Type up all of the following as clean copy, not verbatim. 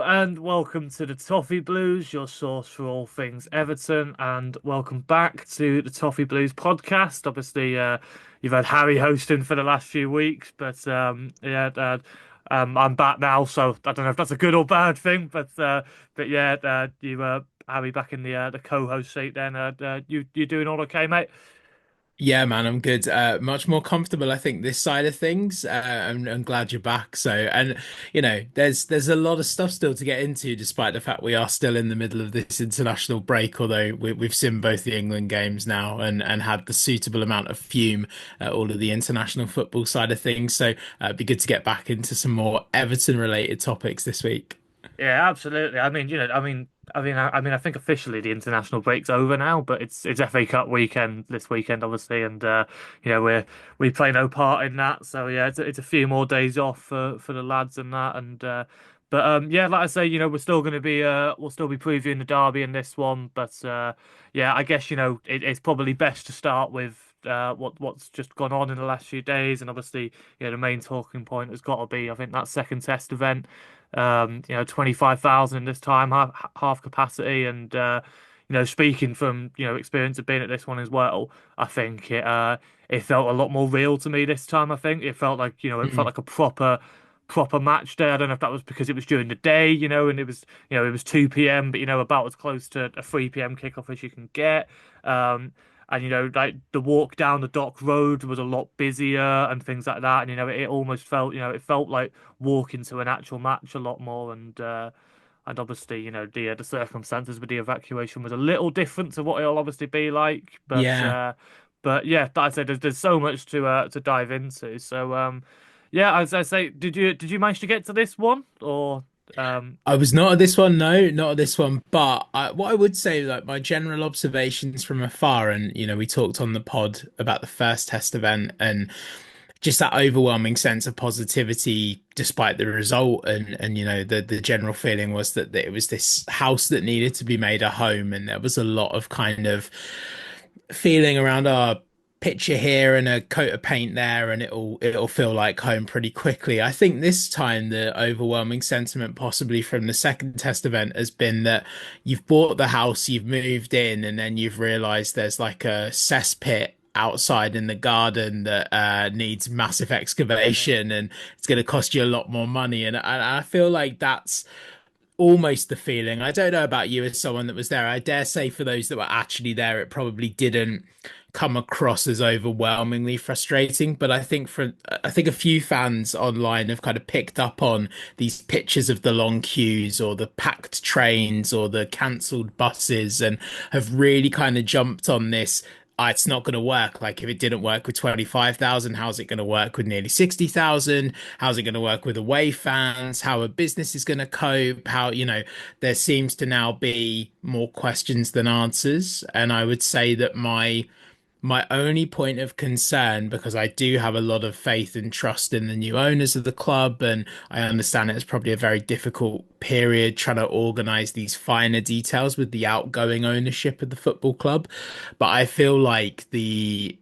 and welcome to the Toffee Blues, your source for all things Everton, and welcome back to the Toffee Blues podcast. Obviously, you've had Harry hosting for the last few weeks, but I'm back now, so I don't know if that's a good or bad thing, but yeah, you Harry back in the co-host seat. Then you doing all okay, mate? Yeah, man, I'm good. Much more comfortable, I think, this side of things. I'm glad you're back. And there's a lot of stuff still to get into, despite the fact we are still in the middle of this international break. Although we've seen both the England games now and had the suitable amount of fume at all of the international football side of things. It'd be good to get back into some more Everton related topics this week. Yeah, absolutely. I mean, I think officially the international break's over now, but it's FA Cup weekend this weekend, obviously, and we play no part in that. So yeah, it's a few more days off for the lads and that, and yeah, like I say, we're still going to be we'll still be previewing the derby in this one, but yeah, I guess it's probably best to start with. What's just gone on in the last few days, and obviously, the main talking point has got to be, I think, that second test event. 25,000 this time, half capacity, and speaking from experience of being at this one as well, I think it felt a lot more real to me this time. I think it felt like it felt like a proper match day. I don't know if that was because it was during the day, and it was 2 p.m., but about as close to a 3 p.m. kickoff as you can get. Um, and like the walk down the dock road was a lot busier and things like that. And it almost felt, it felt like walking to an actual match a lot more. And obviously, the circumstances with the evacuation was a little different to what it'll obviously be like. Yeah. But yeah, like I said, there's so much to dive into. So yeah, as I say, did you manage to get to this one or um I was not at this one, no, not at this one. But what I would say, like my general observations from afar, and we talked on the pod about the first test event and just that overwhelming sense of positivity despite the result, and the general feeling was that it was this house that needed to be made a home, and there was a lot of kind of feeling around our picture here and a coat of paint there and it'll feel like home pretty quickly. I think this time the overwhelming sentiment possibly from the second test event has been that you've bought the house, you've moved in, and then you've realized there's like a cesspit outside in the garden that needs massive excavation and it's going to cost you a lot more money, and I feel like that's almost the feeling. I don't know about you as someone that was there. I dare say for those that were actually there, it probably didn't come across as overwhelmingly frustrating. But I think a few fans online have kind of picked up on these pictures of the long queues or the packed trains or the cancelled buses and have really kind of jumped on this. It's not going to work. Like if it didn't work with 25,000, how's it going to work with nearly 60,000? How's it going to work with away fans? How a business is going to cope? How, there seems to now be more questions than answers. And I would say that my only point of concern, because I do have a lot of faith and trust in the new owners of the club, and I understand it's probably a very difficult period trying to organize these finer details with the outgoing ownership of the football club. But I feel like the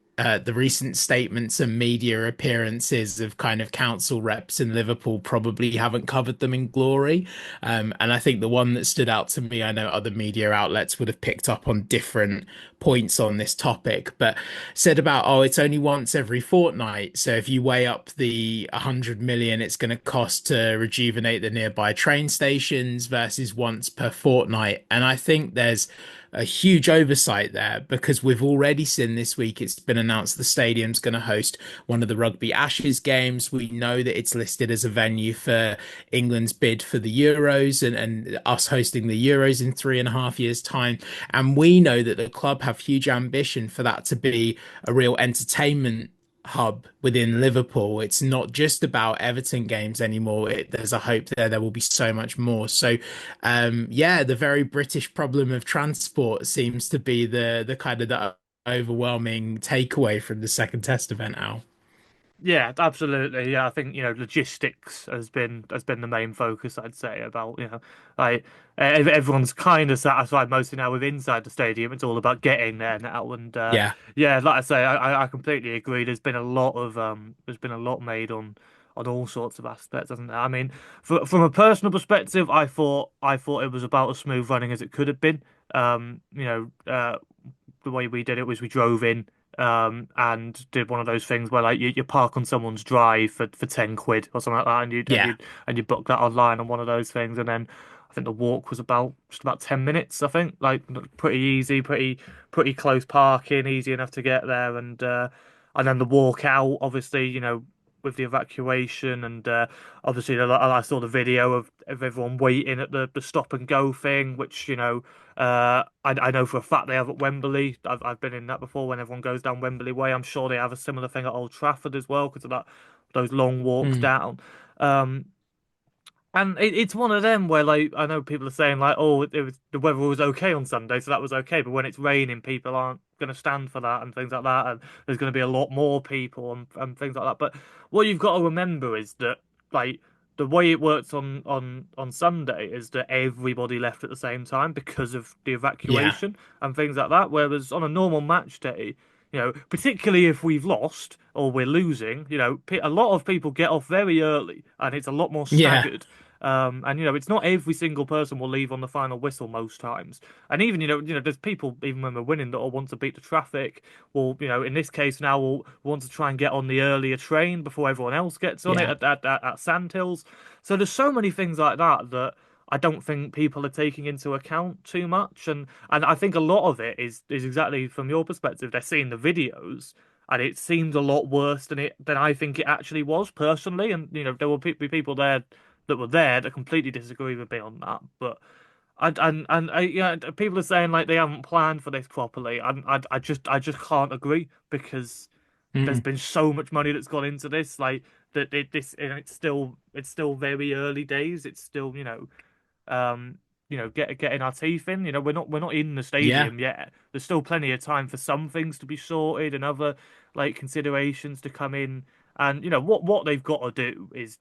recent statements and media appearances of kind of council reps in Liverpool probably haven't covered them in glory. And I think the one that stood out to me, I know other media outlets would have picked up on different points on this topic, but said about, oh, it's only once every fortnight. So if you weigh up the 100 million it's going to cost to rejuvenate the nearby train stations versus once per fortnight. And I think there's a huge oversight there because we've already seen this week it's been announced the stadium's going to host one of the Rugby Ashes games. We know that it's listed as a venue for England's bid for the Euros and us hosting the Euros in 3.5 years' time. And we know that the club have huge ambition for that to be a real entertainment hub within Liverpool. It's not just about Everton games anymore. There's a hope there will be so much more. So, yeah, the very British problem of transport seems to be the kind of the overwhelming takeaway from the second test event, Al. Yeah, absolutely. Yeah, I think logistics has been the main focus. I'd say about like everyone's kind of satisfied mostly now with inside the stadium. It's all about getting there now, and Yeah. yeah, like I say, I completely agree. There's been a lot made on on all sorts of aspects, doesn't it? I mean, from a personal perspective, I thought it was about as smooth running as it could have been. You know, the way we did it was we drove in and did one of those things where like you park on someone's drive for 10 quid or something like that, and Yeah. you book that online on one of those things, and then I think the walk was about just about 10 minutes, I think, like pretty easy, pretty close parking, easy enough to get there, and then the walk out, obviously, with the evacuation, and obviously I saw the video of everyone waiting at the stop and go thing, which I know for a fact they have at Wembley. I've been in that before when everyone goes down Wembley Way. I'm sure they have a similar thing at Old Trafford as well because of that those long walks Mm. down. Um, and it's one of them where like I know people are saying like, oh, it was the weather was okay on Sunday, so that was okay. But when it's raining, people aren't going to stand for that and things like that, and there's going to be a lot more people and things like that. But what you've got to remember is that like the way it works on Sunday is that everybody left at the same time because of the Yeah. evacuation and things like that. Whereas on a normal match day, particularly if we've lost or we're losing, a lot of people get off very early and it's a lot more Yeah. staggered. And it's not every single person will leave on the final whistle most times. And even there's people even when we're winning that will want to beat the traffic. Will in this case now will want to try and get on the earlier train before everyone else gets on it Yeah. at Sandhills. So there's so many things like that that I don't think people are taking into account too much. And I think a lot of it is exactly from your perspective. They're seeing the videos and it seemed a lot worse than I think it actually was personally. And there will be people there that were there that completely disagree with me on that. But yeah, people are saying like they haven't planned for this properly. I just can't agree because there's Mm. been so much money that's gone into this. Like that this and it's still very early days. It's still getting our teeth in. We're not in the Yeah. stadium yet. There's still plenty of time for some things to be sorted and other like considerations to come in. And what they've got to do is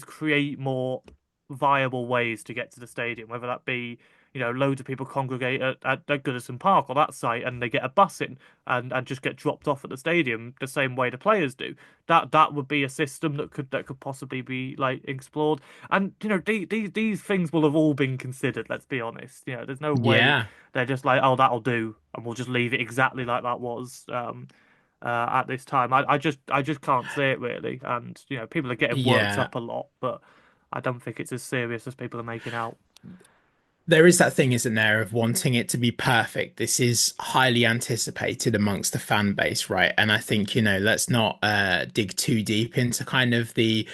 create more viable ways to get to the stadium, whether that be loads of people congregate at Goodison Park or that site and they get a bus in and just get dropped off at the stadium the same way the players do. That would be a system that could possibly be like explored. And these things will have all been considered. Let's be honest. There's no way Yeah. they're just like, oh, that'll do, and we'll just leave it exactly like that was at this time. I just can't see it really. And people are getting worked Yeah. up a lot, but I don't think it's as serious as people are making out. There is that thing, isn't there, of wanting it to be perfect. This is highly anticipated amongst the fan base, right? And I think, let's not dig too deep into kind of the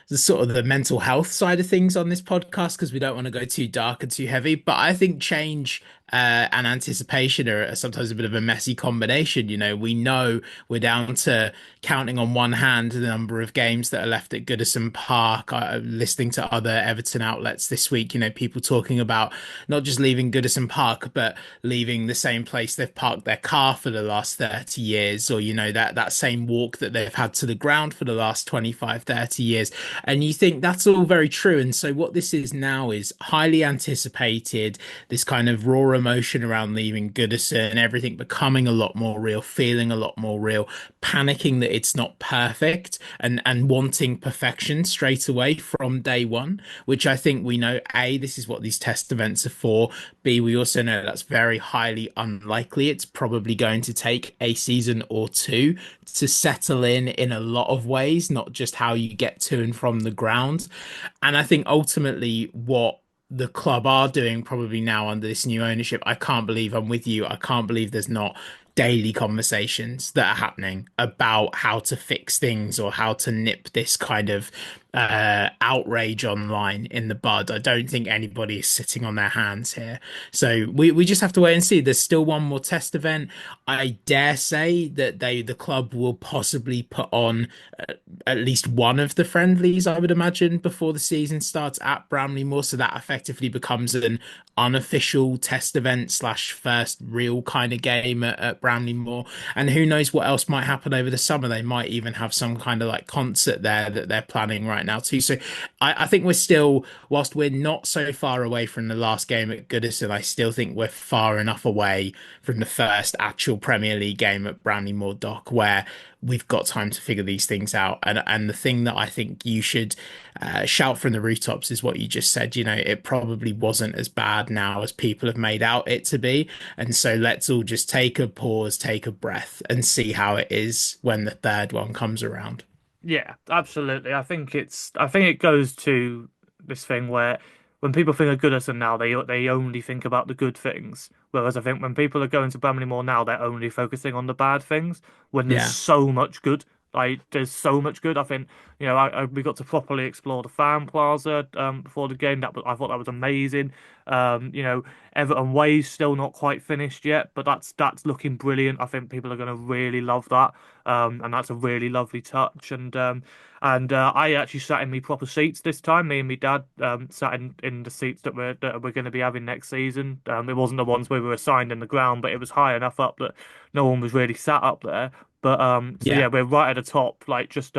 sort of the mental health side of things on this podcast because we don't want to go too dark and too heavy. But I think change and anticipation are sometimes a bit of a messy combination. We know we're down to counting on one hand the number of games that are left at Goodison Park. Listening to other Everton outlets this week, people talking about not just leaving Goodison Park, but leaving the same place they've parked their car for the last 30 years, or, that same walk that they've had to the ground for the last 25, 30 years. And you think that's all very true. And so what this is now is highly anticipated, this kind of raw emotion around leaving Goodison and everything becoming a lot more real, feeling a lot more real, panicking that it's not perfect and wanting perfection straight away from day one, which I think we know, A, this is what these test events are for. B, we also know that's very highly unlikely. It's probably going to take a season or two to settle in a lot of ways, not just how you get to and from the ground. And I think ultimately what the club are doing probably now under this new ownership, I can't believe I'm with you. I can't believe there's not daily conversations that are happening about how to fix things or how to nip this kind of outrage online in the bud. I don't think anybody is sitting on their hands here. So we just have to wait and see. There's still one more test event. I dare say that the club will possibly put on at least one of the friendlies, I would imagine, before the season starts at Bramley Moor. So that effectively becomes an unofficial test event slash first real kind of game at Brownlee-Moore, and who knows what else might happen over the summer. They might even have some kind of like concert there that they're planning right now too. So I think we're still, whilst we're not so far away from the last game at Goodison, I still think we're far enough away from the first actual Premier League game at Brownlee-Moore Dock where we've got time to figure these things out. And the thing that I think you should shout from the rooftops is what you just said. You know, it probably wasn't as bad now as people have made out it to be. And so let's all just take a pause, take a breath, and see how it is when the third one comes around. Yeah, absolutely. I think it goes to this thing where when people think of Goodison now, they only think about the good things. Whereas I think when people are going to Bramley-Moore now, they're only focusing on the bad things. When there's Yeah, so much good, like there's so much good. I think we got to properly explore the fan plaza before the game. I thought that was amazing. You know, Everton Way's still not quite finished yet, but that's looking brilliant. I think people are going to really love that. And that's a really lovely touch. And I actually sat in me proper seats this time. Me and my dad sat in the seats that we're going to be having next season. It wasn't the ones we were assigned in the ground, but it was high enough up that no one was really sat up there. But so yeah, yeah, we're right at the top, like just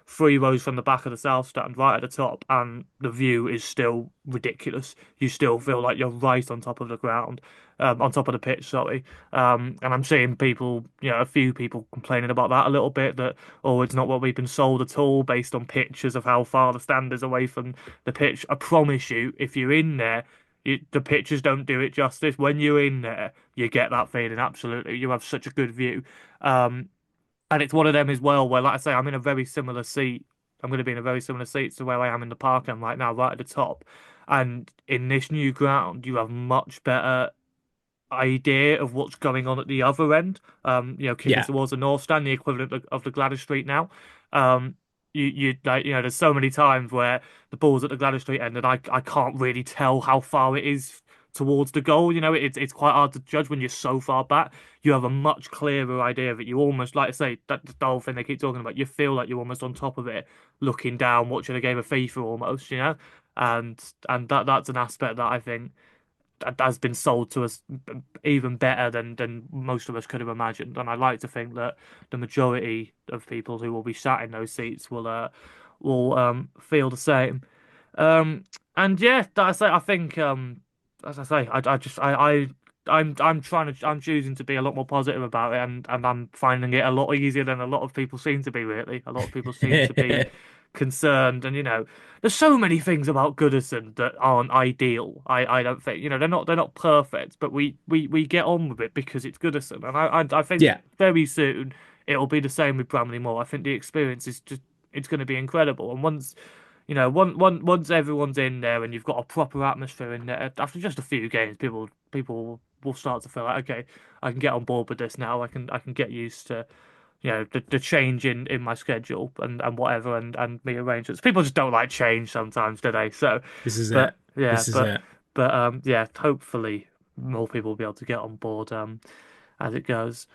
3 rows from the back of the south stand, right at the top, and the view is still ridiculous. You still feel like you're right on top of the ground, on top of the pitch, sorry. And I'm seeing people, a few people complaining about that a little bit, that, oh, it's not what we've been sold at all based on pictures of how far the stand is away from the pitch. I promise you, if you're in there, the pictures don't do it justice. When you're in there, you get that feeling, absolutely. You have such a good view. And it's one of them as well where, like I say, I'm in a very similar seat. I'm going to be in a very similar seat to where I am in the park I'm right now, right at the top. And in this new ground, you have much better idea of what's going on at the other end. Kicking yeah. towards the north stand, the equivalent of the Gladys Street now. Um, you like, there's so many times where the ball's at the Gladys Street end, and I can't really tell how far it is towards the goal. It's quite hard to judge when you're so far back. You have a much clearer idea of it. You almost, like I say, that's the whole thing they keep talking about. You feel like you're almost on top of it, looking down, watching a game of FIFA almost. And that's an aspect that I think that has been sold to us even better than most of us could have imagined. And I like to think that the majority of people who will be sat in those seats will feel the same. Um, and yeah, I think as I say, I'm choosing to be a lot more positive about it, and I'm finding it a lot easier than a lot of people seem to be, really. A lot of people seem to be concerned, and there's so many things about Goodison that aren't ideal. I don't think, they're not perfect, but we get on with it because it's Goodison. And I think Yeah, very soon it'll be the same with Bramley Moore. I think the experience is just, it's going to be incredible. And once everyone's in there and you've got a proper atmosphere in there, after just a few games, people will start to feel like, okay, I can get on board with this now. I can get used to the change in my schedule and whatever, and me arrangements. People just don't like change sometimes, do they? So, this is it. but yeah, This is but it. but yeah, hopefully more people will be able to get on board as it goes.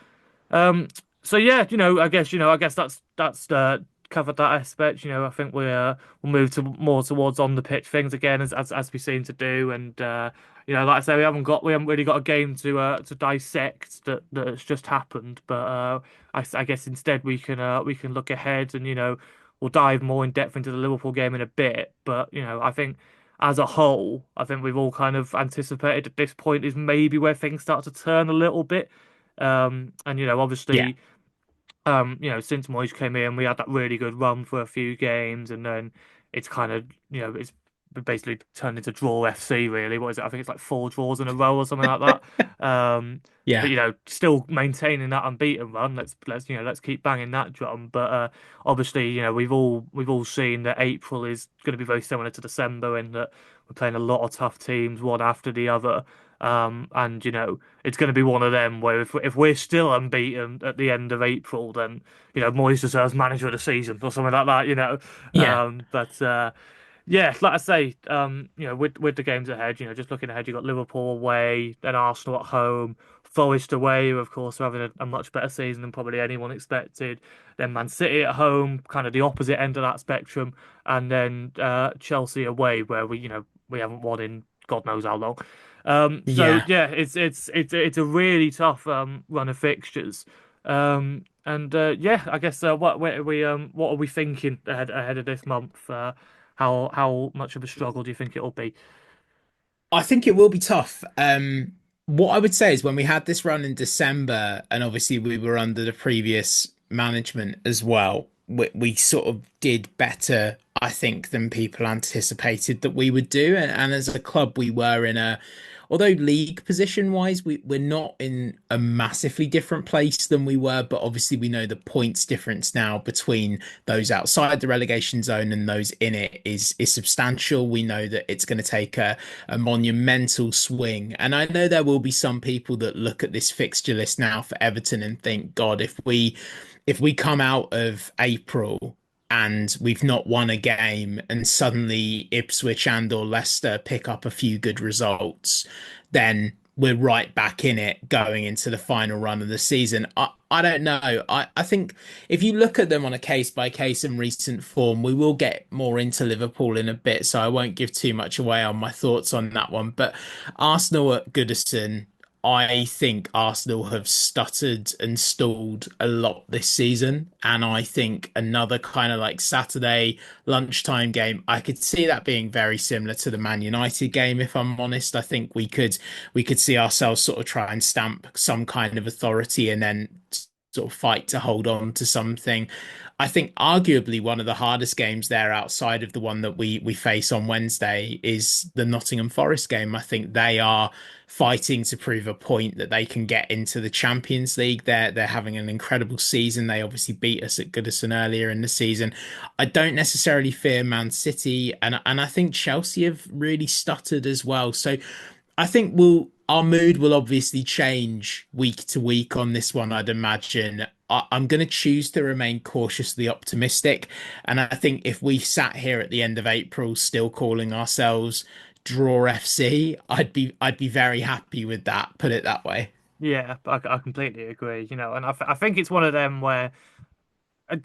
Um, so yeah, I guess that's covered that aspect. I think we'll move to more towards on the pitch things again, as we seem to do. And like I say, we haven't really got a game to dissect that's just happened. But I guess instead we can look ahead, and we'll dive more in depth into the Liverpool game in a bit. But I think as a whole, I think we've all kind of anticipated at this point is maybe where things start to turn a little bit. And Yeah, obviously, since Moyes came in, we had that really good run for a few games, and then it's kind of, it's basically turned into draw FC, really. What is it? I think it's like 4 draws in a row or something like that. But yeah, still maintaining that unbeaten run. Let's keep banging that drum. But obviously, we've all seen that April is going to be very similar to December in that we're playing a lot of tough teams, one after the other. And it's going to be one of them where if we're still unbeaten at the end of April, then Moyes deserves manager of the season or something like that. yeah. But yeah, like I say, with the games ahead, just looking ahead, you've got Liverpool away, then Arsenal at home, Forest away, who of course are having a much better season than probably anyone expected. Then Man City at home, kind of the opposite end of that spectrum, and then Chelsea away, where we haven't won in God knows how long. So Yeah. yeah, it's a really tough run of fixtures. And yeah, I guess what are we thinking ahead of this month? How much of a struggle do you think it'll be? I think it will be tough. What I would say is when we had this run in December, and obviously we were under the previous management as well, we sort of did better, I think, than people anticipated that we would do. And as a club, we were in a, although league position wise, we're not in a massively different place than we were, but obviously we know the points difference now between those outside the relegation zone and those in it is substantial. We know that it's going to take a monumental swing. And I know there will be some people that look at this fixture list now for Everton and think, God, if we come out of April and we've not won a game and suddenly Ipswich and or Leicester pick up a few good results, then we're right back in it going into the final run of the season. I don't know. I think if you look at them on a case by case in recent form, we will get more into Liverpool in a bit, so I won't give too much away on my thoughts on that one. But Arsenal at Goodison, I think Arsenal have stuttered and stalled a lot this season. And I think another kind of like Saturday lunchtime game, I could see that being very similar to the Man United game, if I'm honest. I think we could see ourselves sort of try and stamp some kind of authority and then sort of fight to hold on to something. I think arguably one of the hardest games there outside of the one that we face on Wednesday is the Nottingham Forest game. I think they are fighting to prove a point that they can get into the Champions League. They're having an incredible season. They obviously beat us at Goodison earlier in the season. I don't necessarily fear Man City, and I think Chelsea have really stuttered as well. So I think our mood will obviously change week to week on this one, I'd imagine. I'm going to choose to remain cautiously optimistic. And I think if we sat here at the end of April still calling ourselves Draw FC, I'd be very happy with that, put it that way. Yeah, I completely agree. And I think it's one of them where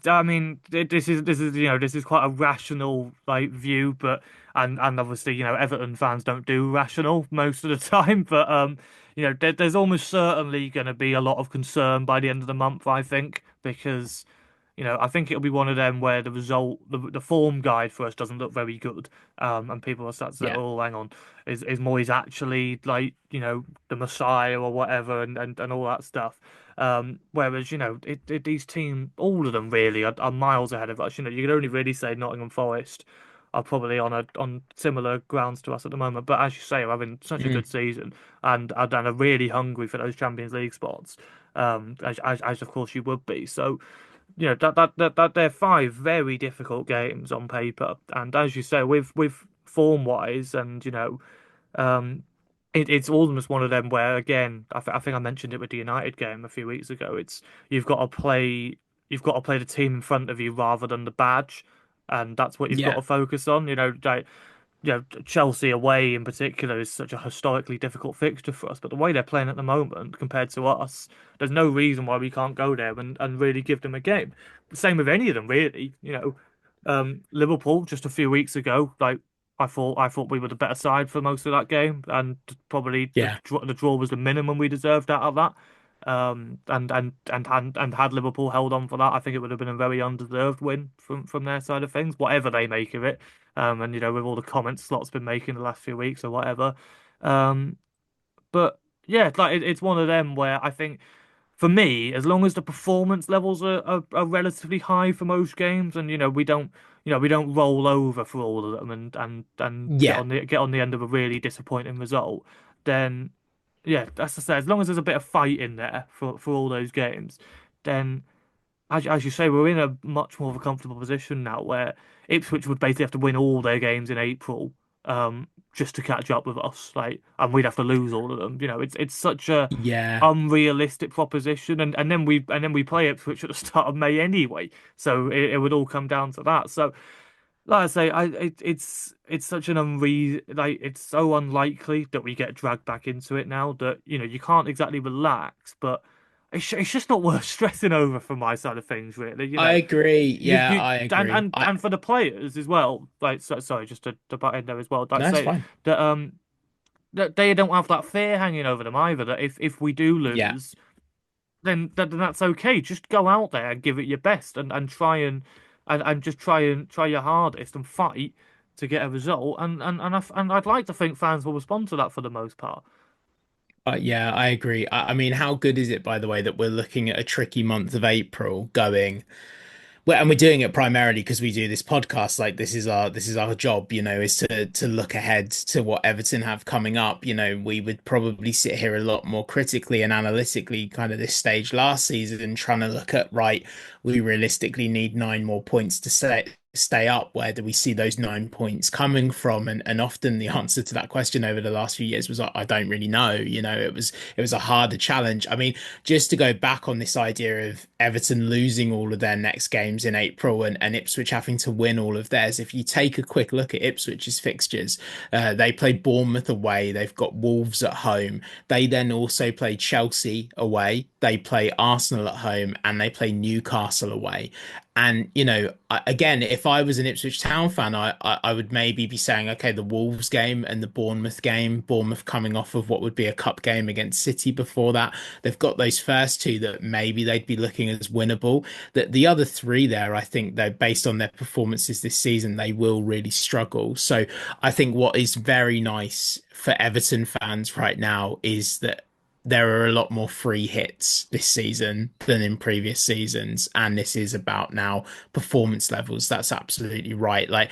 I mean, this is this is quite a rational like view, but and obviously Everton fans don't do rational most of the time, but there's almost certainly going to be a lot of concern by the end of the month, I think, because I think it'll be one of them where the form guide for us doesn't look very good, and people are starting to say, Yeah. oh, hang on, is Moyes actually like the Messiah or whatever, and all that stuff. Whereas, these teams, all of them really are miles ahead of us. You could only really say Nottingham Forest are probably on similar grounds to us at the moment. But as you say, are having such a Mm. good season and are really hungry for those Champions League spots. As of course you would be. So, that they're five very difficult games on paper. And as you say, with form wise and um, it's almost one of them where, again, I think I mentioned it with the United game a few weeks ago. It's you've got to play, you've got to play the team in front of you rather than the badge, and that's what you've got Yeah. to focus on. Chelsea away in particular is such a historically difficult fixture for us, but the way they're playing at the moment compared to us, there's no reason why we can't go there and really give them a game. The same with any of them, really. Liverpool just a few weeks ago, like I thought we were the better side for most of that game, and probably Yeah. the draw was the minimum we deserved out of that. And had Liverpool held on for that, I think it would have been a very undeserved win from their side of things, whatever they make of it. And with all the comments Slot's been making the last few weeks or whatever. Um, but yeah, like it's one of them where I think for me, as long as the performance levels are relatively high for most games, and we don't roll over for all of them and Yeah. get on the end of a really disappointing result, then yeah, that's to say, as long as there's a bit of fight in there for all those games, then as you say, we're in a much more of a comfortable position now where Ipswich would basically have to win all their games in April, just to catch up with us, like, and we'd have to lose all of them. It's such a Yeah. unrealistic proposition, and then we play Ipswich at the start of May anyway, so it would all come down to that. So like I say, it's such an like it's so unlikely that we get dragged back into it now that you can't exactly relax, but it's just not worth stressing over from my side of things, really. I agree. You Yeah, you I and agree. and and for the players as well. Like, sorry, just to butt in there as well. Like No, it's say fine. that they don't have that fear hanging over them either. That if we do Yeah. lose, then that's okay. Just go out there and give it your best and try and just try your hardest and fight to get a result. And I'd like to think fans will respond to that for the most part. Yeah, I agree. I mean, how good is it, by the way, that we're looking at a tricky month of April going? Well, and we're doing it primarily because we do this podcast. Like this is our job, is to look ahead to what Everton have coming up. We would probably sit here a lot more critically and analytically kind of this stage last season, trying to look at, right, we realistically need 9 more points to stay up. Where do we see those 9 points coming from? And often the answer to that question over the last few years was, I don't really know. It was a harder challenge. I mean, just to go back on this idea of Everton losing all of their next games in April and Ipswich having to win all of theirs, if you take a quick look at Ipswich's fixtures, they play Bournemouth away, they've got Wolves at home, they then also play Chelsea away, they play Arsenal at home, and they play Newcastle away. And again, if I was an Ipswich Town fan, I would maybe be saying, okay, the Wolves game and the Bournemouth game, Bournemouth coming off of what would be a cup game against City before that, they've got those first two that maybe they'd be looking as winnable. That the other three there, I think though, based on their performances this season, they will really struggle. So I think what is very nice for Everton fans right now is that there are a lot more free hits this season than in previous seasons. And this is about now performance levels. That's absolutely right. Like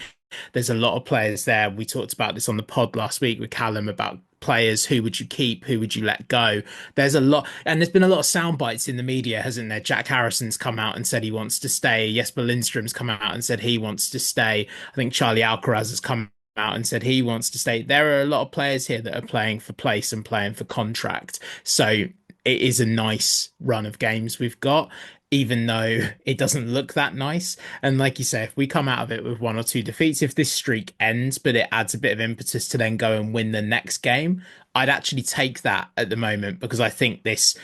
there's a lot of players there. We talked about this on the pod last week with Callum about players. Who would you keep? Who would you let go? There's a lot, and there's been a lot of sound bites in the media, hasn't there? Jack Harrison's come out and said he wants to stay. Jesper Lindstrom's come out and said he wants to stay. I think Charlie Alcaraz has come out and said he wants to stay. There are a lot of players here that are playing for place and playing for contract. So it is a nice run of games we've got, even though it doesn't look that nice. And like you say, if we come out of it with one or two defeats, if this streak ends, but it adds a bit of impetus to then go and win the next game, I'd actually take that at the moment because I think this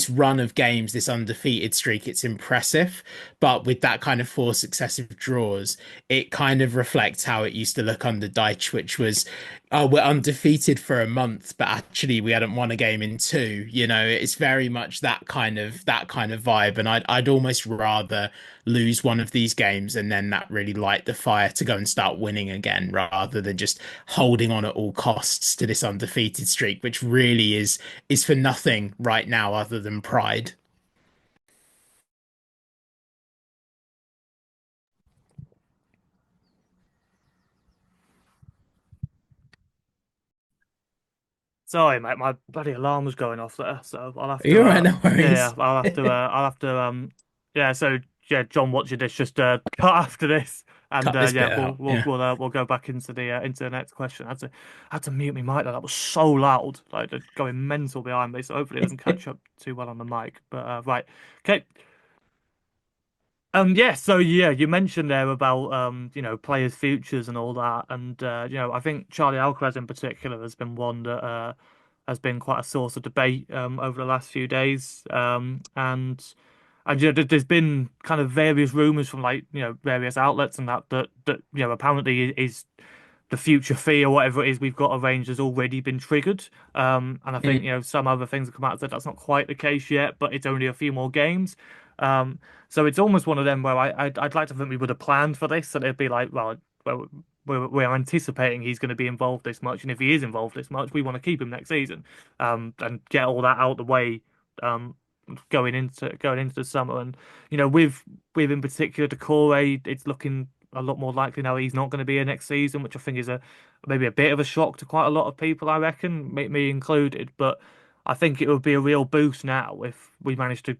run of games, this undefeated streak, it's impressive. But with that kind of four successive draws, it kind of reflects how it used to look under Dyche, which was, oh, we're undefeated for a month, but actually we hadn't won a game in two. It's very much that kind of vibe. And I'd almost rather lose one of these games and then that really light the fire to go and start winning again, rather than just holding on at all costs to this undefeated streak, which really is for nothing right now other than pride. Sorry, mate, my bloody alarm was going off there, so I'll have to You're right, no yeah, worries. I'll have to yeah, so yeah, John watching this just cut after this and Cut this yeah, bit out. Yeah. we'll go back into the next question. I had to mute my mic though. That was so loud, like just going mental behind me, so hopefully it doesn't catch up too well on the mic. But right. Okay. Yeah, so yeah, you mentioned there about players' futures and all that, and I think Charlie Alcaraz in particular has been one that has been quite a source of debate over the last few days. And there's been kind of various rumors from like various outlets and that apparently is the future fee or whatever it is we've got arranged has already been triggered. And I think Mm. some other things have come out and said that's not quite the case yet, but it's only a few more games. So it's almost one of them where I'd like to think we would have planned for this, and it'd be like, well we're anticipating he's going to be involved this much, and if he is involved this much, we want to keep him next season, and get all that out the way, um, going into the summer, and with in particular Decore, it's looking a lot more likely now he's not going to be here next season, which I think is a maybe a bit of a shock to quite a lot of people, I reckon, me included, but. I think it would be a real boost now if we managed to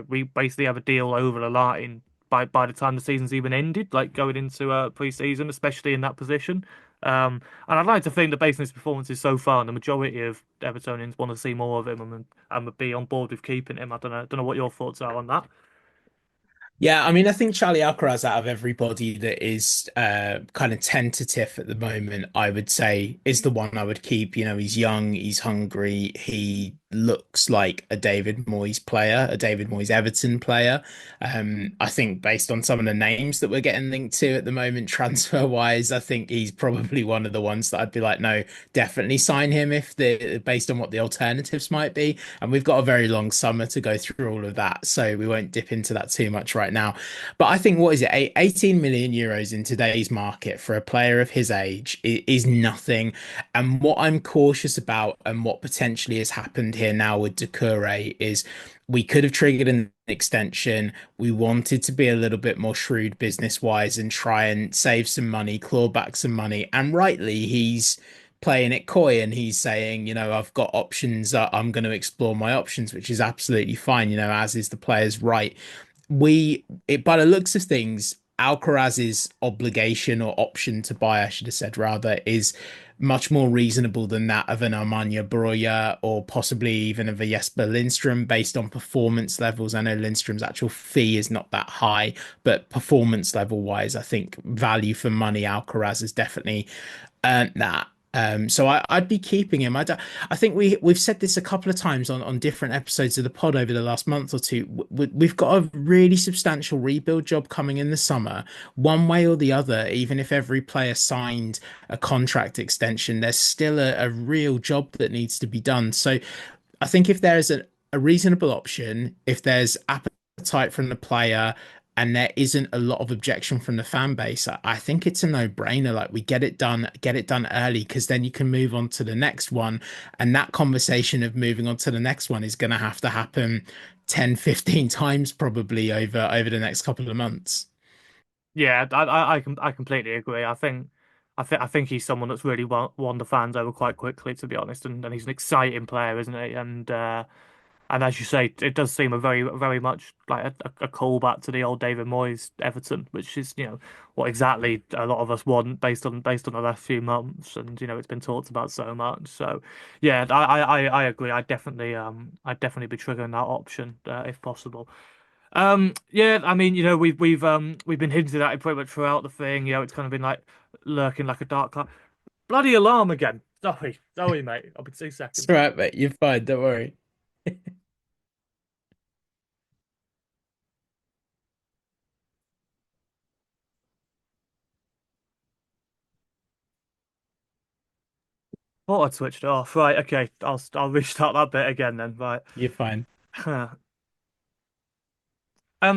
we basically have a deal over the line by the time the season's even ended, like going into pre-season, especially in that position. And I'd like to think that based on his performances so far, and the majority of Evertonians want to see more of him and would be on board with keeping him. I don't know what your thoughts are on that. Yeah, I mean, I think Charlie Alcaraz, out of everybody that is kind of tentative at the moment, I would say is the one I would keep. He's young, he's hungry, he looks like a David Moyes player, a David Moyes Everton player. I think based on some of the names that we're getting linked to at the moment, transfer wise, I think he's probably one of the ones that I'd be like, no, definitely sign him if the based on what the alternatives might be. And we've got a very long summer to go through all of that, so we won't dip into that too much right now. But I think what is it, 18 million euros in today's market for a player of his age is nothing. And what I'm cautious about and what potentially has happened here now with Doucouré is we could have triggered an extension. We wanted to be a little bit more shrewd business wise and try and save some money, claw back some money. And rightly, he's playing it coy and he's saying, I've got options. I'm going to explore my options, which is absolutely fine, as is the player's right. By the looks of things, Alcaraz's obligation or option to buy, I should have said rather, is much more reasonable than that of an Armania Broja or possibly even of a Jesper Lindstrom based on performance levels. I know Lindstrom's actual fee is not that high, but performance level wise, I think value for money, Alcaraz has definitely earned that. So I'd be keeping him. I think we've said this a couple of times on different episodes of the pod over the last month or two. We've got a really substantial rebuild job coming in the summer, one way or the other. Even if every player signed a contract extension, there's still a real job that needs to be done. So I think if there's a reasonable option, if there's appetite from the player, and there isn't a lot of objection from the fan base, I think it's a no-brainer. Like we get it done early, because then you can move on to the next one. And that conversation of moving on to the next one is going to happen 10, 15 times probably over the next couple of months. Yeah, I completely agree. I think he's someone that's really won the fans over quite quickly, to be honest, and he's an exciting player, isn't he? And as you say, it does seem a very much like a callback to the old David Moyes Everton, which is, what exactly a lot of us want based on the last few months, and it's been talked about so much. So, yeah, I agree. I'd definitely be triggering that option if possible. Yeah, I mean, we've been hinted at it pretty much throughout the thing. It's kind of been like lurking like a dark cloud. Bloody alarm again. Sorry, mate. I'll be 2 seconds. It's all right, mate. You're fine. Don't worry. Thought I'd switched it off. Right, okay. I'll restart that bit again then. Right. You're fine.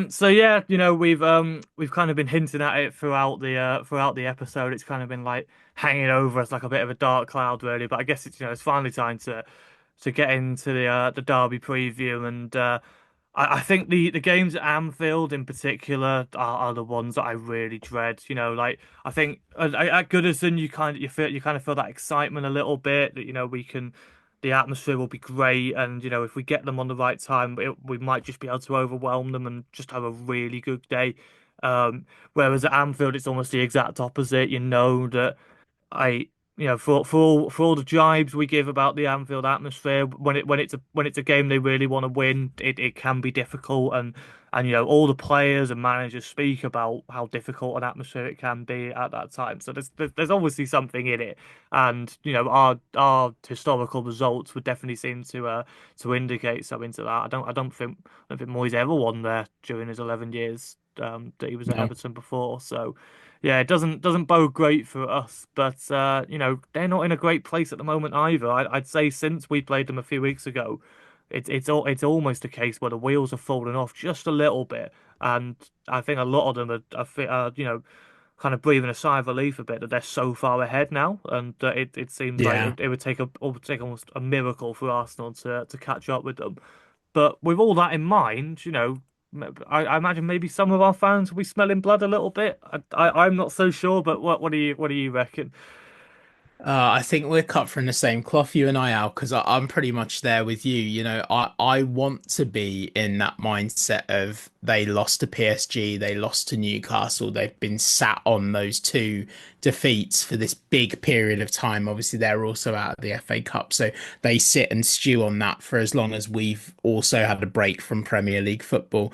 So yeah, we've kind of been hinting at it throughout the episode. It's kind of been like hanging over us like a bit of a dark cloud, really. But I guess it's finally time to get into the Derby preview, and I think the games at Anfield in particular are the ones that I really dread. Like I think at Goodison you kind of feel that excitement a little bit that the atmosphere will be great, and if we get them on the right time, we might just be able to overwhelm them and just have a really good day. Whereas at Anfield, it's almost the exact opposite. You know that I, for all the jibes we give about the Anfield atmosphere, when it's a game they really want to win, it can be difficult, and all the players and managers speak about how difficult an atmosphere it can be at that time. So there's obviously something in it, and our historical results would definitely seem to indicate something to that. I don't think Moyes ever won there during his 11 years that he was at No, Everton before. So yeah, it doesn't bode great for us, but they're not in a great place at the moment either. I'd say since we played them a few weeks ago, it's almost a case where the wheels have fallen off just a little bit, and I think a lot of them are kind of breathing a sigh of relief a bit that they're so far ahead now, and it seems like yeah. it would take almost a miracle for Arsenal to catch up with them. But with all that in mind, I imagine maybe some of our fans will be smelling blood a little bit. I'm not so sure, but what do you reckon? I think we're cut from the same cloth, you and I, Al, because I'm pretty much there with you. I want to be in that mindset of they lost to PSG, they lost to Newcastle, they've been sat on those two defeats for this big period of time. Obviously, they're also out of the FA Cup, so they sit and stew on that for as long as we've also had a break from Premier League football.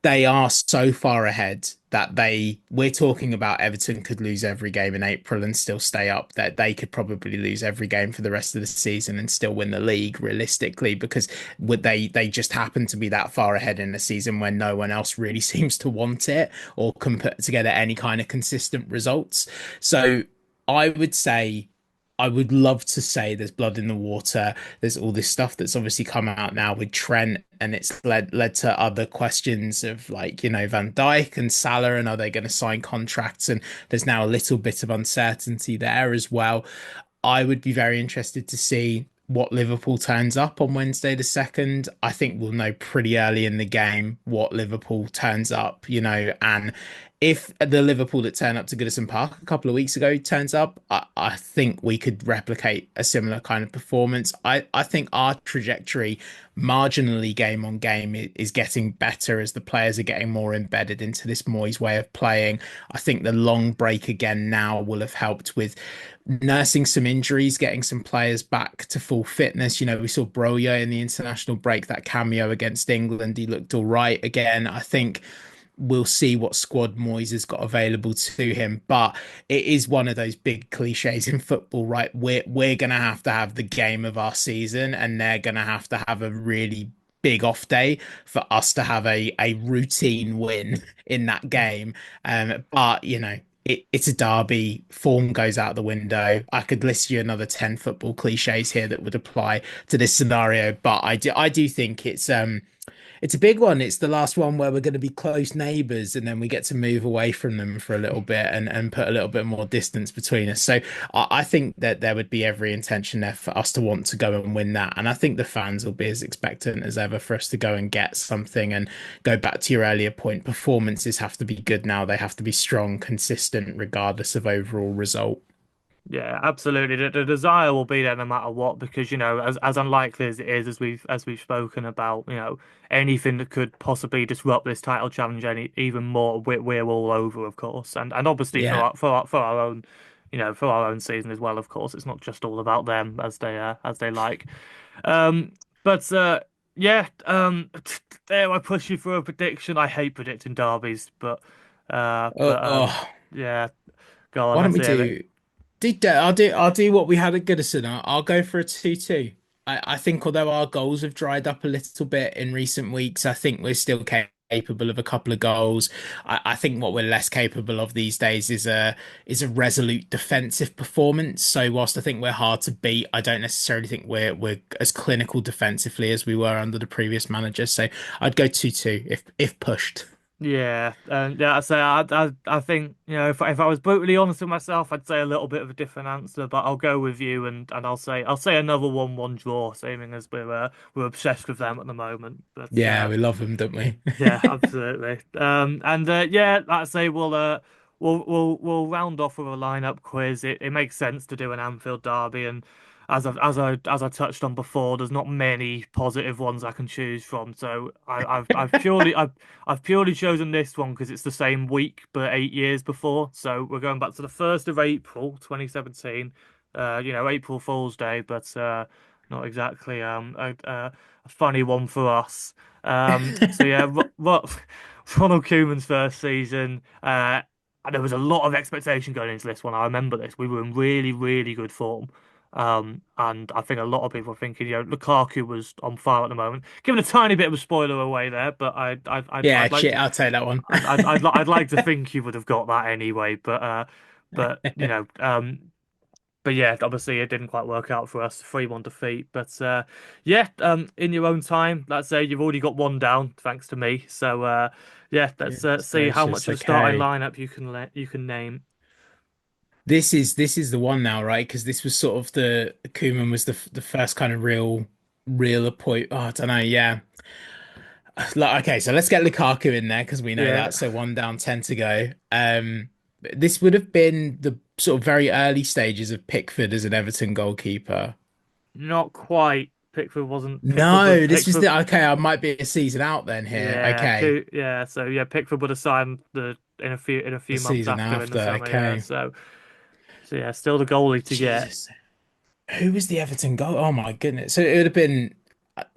They are so far ahead. that we're talking about Everton could lose every game in April and still stay up, that they could probably lose every game for the rest of the season and still win the league realistically, because they just happen to be that far ahead in a season when no one else really seems to want it or can put together any kind of consistent results. So I would say, I would love to say there's blood in the water. There's all this stuff that's obviously come out now with Trent, and it's led to other questions of, like, Van Dijk and Salah, and are they going to sign contracts? And there's now a little bit of uncertainty there as well. I would be very interested to see what Liverpool turns up on Wednesday the 2nd. I think we'll know pretty early in the game what Liverpool turns up, and if the Liverpool that turned up to Goodison Park a couple of weeks ago turns up, I think we could replicate a similar kind of performance. I think our trajectory, marginally game on game, is getting better as the players are getting more embedded into this Moyes way of playing. I think the long break again now will have helped with nursing some injuries, getting some players back to full fitness. We saw Broja in the international break, that cameo against England. He looked all right again. I think we'll see what squad Moyes has got available to him. But it is one of those big cliches in football, right? We're gonna have to have the game of our season, and they're gonna have to have a really big off day for us to have a routine win in that game. But it's a derby. Form goes out the window. I could list you another 10 football cliches here that would apply to this scenario, but I do think it's a big one. It's the last one where we're going to be close neighbours, and then we get to move away from them for a little bit and put a little bit more distance between us. So I think that there would be every intention there for us to want to go and win that. And I think the fans will be as expectant as ever for us to go and get something. And go back to your earlier point, performances have to be good now. They have to be strong, consistent, regardless of overall result. Yeah, absolutely. The desire will be there no matter what, because as unlikely as it is, as we've spoken about, anything that could possibly disrupt this title challenge even more, we're all over, of course, and obviously Yeah. for our own, for our own season as well. Of course, it's not just all about them as they like. Um, but yeah, there I push you for a prediction. I hate predicting derbies, but uh, Oh, but um, oh. yeah, go on, Why don't let's we hear it. I'll do what we had at Goodison. I'll go for a 2-2. I think although our goals have dried up a little bit in recent weeks, I think we're still capable of a couple of goals. I think what we're less capable of these days is a resolute defensive performance. So whilst I think we're hard to beat, I don't necessarily think we're as clinical defensively as we were under the previous manager. So I'd go 2-2 if pushed. Yeah, yeah. I say I think if I was brutally honest with myself, I'd say a little bit of a different answer, but I'll go with you and I'll say another 1-1 draw, seeming as we're obsessed with them at the moment. But Yeah, we love them, don't we? yeah, absolutely. And yeah, like I say, we'll round off with a lineup quiz. It makes sense to do an Anfield derby, and as I touched on before, there's not many positive ones I can choose from. So I've purely chosen this one because it's the same week but 8 years before. So we're going back to the 1st of April, 2017. April Fool's Day, but not exactly a funny one for us. So yeah, Ronald Koeman's first season. There was a lot of expectation going into this one. I remember this. We were in really, really good form. And I think a lot of people are thinking, Lukaku was on fire at the moment. Giving a tiny bit of a spoiler away there, but Yeah, I'd like shit, to, I'll take that one. I'd like to think you would have got that anyway. But yeah, obviously it didn't quite work out for us, 3-1 defeat. But yeah, in your own time, let's say you've already got one down, thanks to me. So yeah, let's Goodness see how gracious. much of the starting Okay. lineup you can name. This is the one now, right? Because this was sort of the Koeman was the first kind of real appoint. Oh, I don't know. Yeah. Like, okay, so let's get Lukaku in there because we know Yeah, that. So one down, 10 to go. This would have been the sort of very early stages of Pickford as an Everton goalkeeper. not quite. Pickford wasn't. Pickford was No, this was Pickford. the okay. I might be a season out then here. Yeah, Okay, yeah. So yeah, Pickford would have signed in a few the months season after in the after. summer. Yeah, Okay, so yeah, still the goalie to get. Jesus. Who was the Everton goal? Oh my goodness. So it would have been.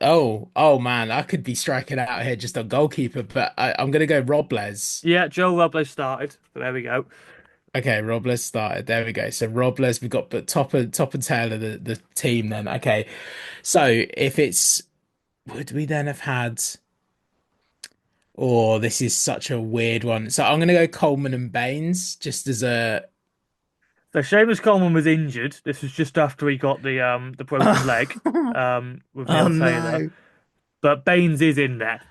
Oh man, I could be striking out here just on goalkeeper, but I'm gonna go Robles. Yeah, Joe Robles started. So there we go. Okay, Robles started. There we go. So Robles, we've got the top and tail of the team then. Okay. So if it's would we then have had oh, this is such a weird one. So I'm gonna go Coleman and Baines just as a So Seamus Coleman was injured. This was just after he got the broken leg with Oh Neil Taylor. no. But Baines is in there.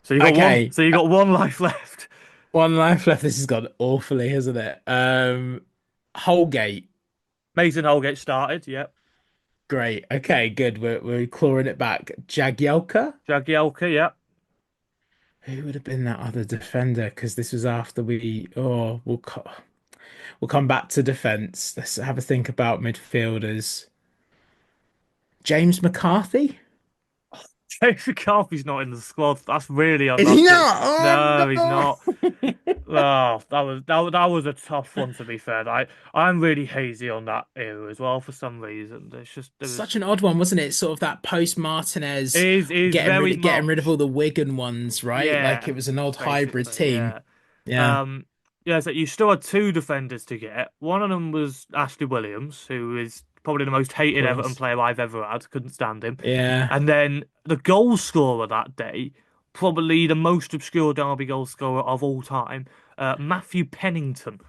So you got one. Okay. So you got one life left. One life left. This has gone awfully, hasn't it? Holgate. Mason Holgate started. Yep. Great. Okay, good. We're clawing it back. Jagielka? Jagielka. Yep. Who would have been that other defender? Because this was after we. Oh, we'll come back to defense. Let's have a think about midfielders. James McCarthy? James McCarthy's not in the squad. That's really Is he unlucky. not? No, he's Oh not. no! Oh, that was a tough one to be fair. I'm really hazy on that era as well for some reason. There's just there was Such an odd one, wasn't it? Sort of that post Martinez is very getting rid of much all the Wigan ones, right? Like yeah, it was an old hybrid basically team. yeah. Yeah, Um, yeah, so you still had two defenders to get. One of them was Ashley Williams, who is probably the most of hated Everton course. player I've ever had. Couldn't stand him. Yeah, And then the goal scorer that day, probably the most obscure Derby goal scorer of all time, Matthew Pennington,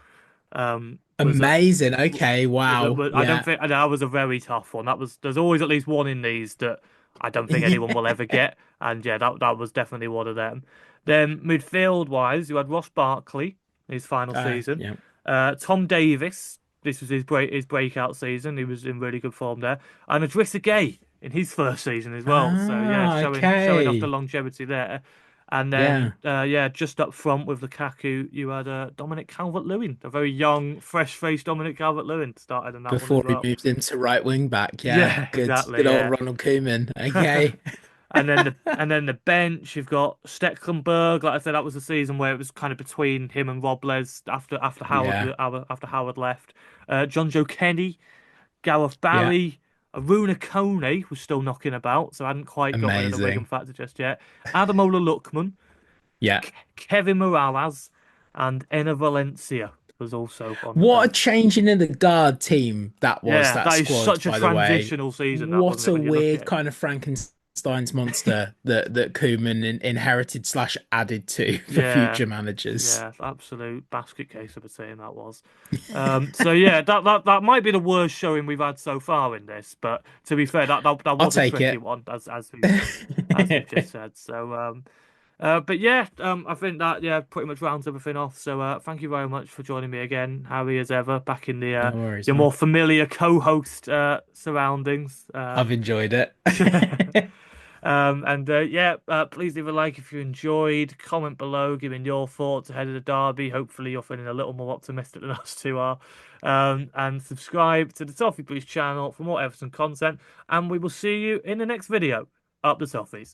was a amazing. Okay, wow. I don't Yeah. think that was a very tough one. That was there's always at least one in these that I don't think anyone will ever get, and yeah, that was definitely one of them. Then midfield wise, you had Ross Barkley, his final season, Yeah. Tom Davis. This was his breakout season. He was in really good form there, and Idrissa Gueye in his first season as well. So yeah, Ah, showing off the okay. longevity there. And then, Yeah. yeah, just up front with Lukaku, you had Dominic Calvert-Lewin, a very young, fresh-faced Dominic Calvert-Lewin started in that one as Before he well. moved into right wing back. Yeah. Yeah, Good. exactly. Good old Yeah. Ronald Koeman. Okay. And then the bench, you've got Stecklenburg. Like I said, that was a season where it was kind of between him and Robles Yeah. After Howard left. John Joe Kenny, Gareth Yeah. Barry, Aruna Kone was still knocking about, so I hadn't quite got rid of the Wigan Amazing. factor just yet. Adamola Lookman. Yeah. Kevin Morales and Enner Valencia was also on the What a bench. changing in the guard team that was, Yeah, that that is squad, such a by the way. transitional season, that What wasn't it, a when you look weird at it? kind of Frankenstein's monster that Koeman inherited slash added to for Yeah, future managers. yeah, absolute basket case of a team that was. So yeah, that might be the worst showing we've had so far in this, but to be fair, that I'll was a take tricky it. one, as we've just said. So but yeah, I think that yeah pretty much rounds everything off. So thank you very much for joining me again, Harry, as ever, back in the No worries, your more man. familiar co-host surroundings. I've enjoyed it. And yeah, please leave a like if you enjoyed. Comment below, giving your thoughts ahead of the derby. Hopefully, you're feeling a little more optimistic than us two are. And subscribe to the Toffee Blues channel for more Everton content. And we will see you in the next video. Up the Toffees.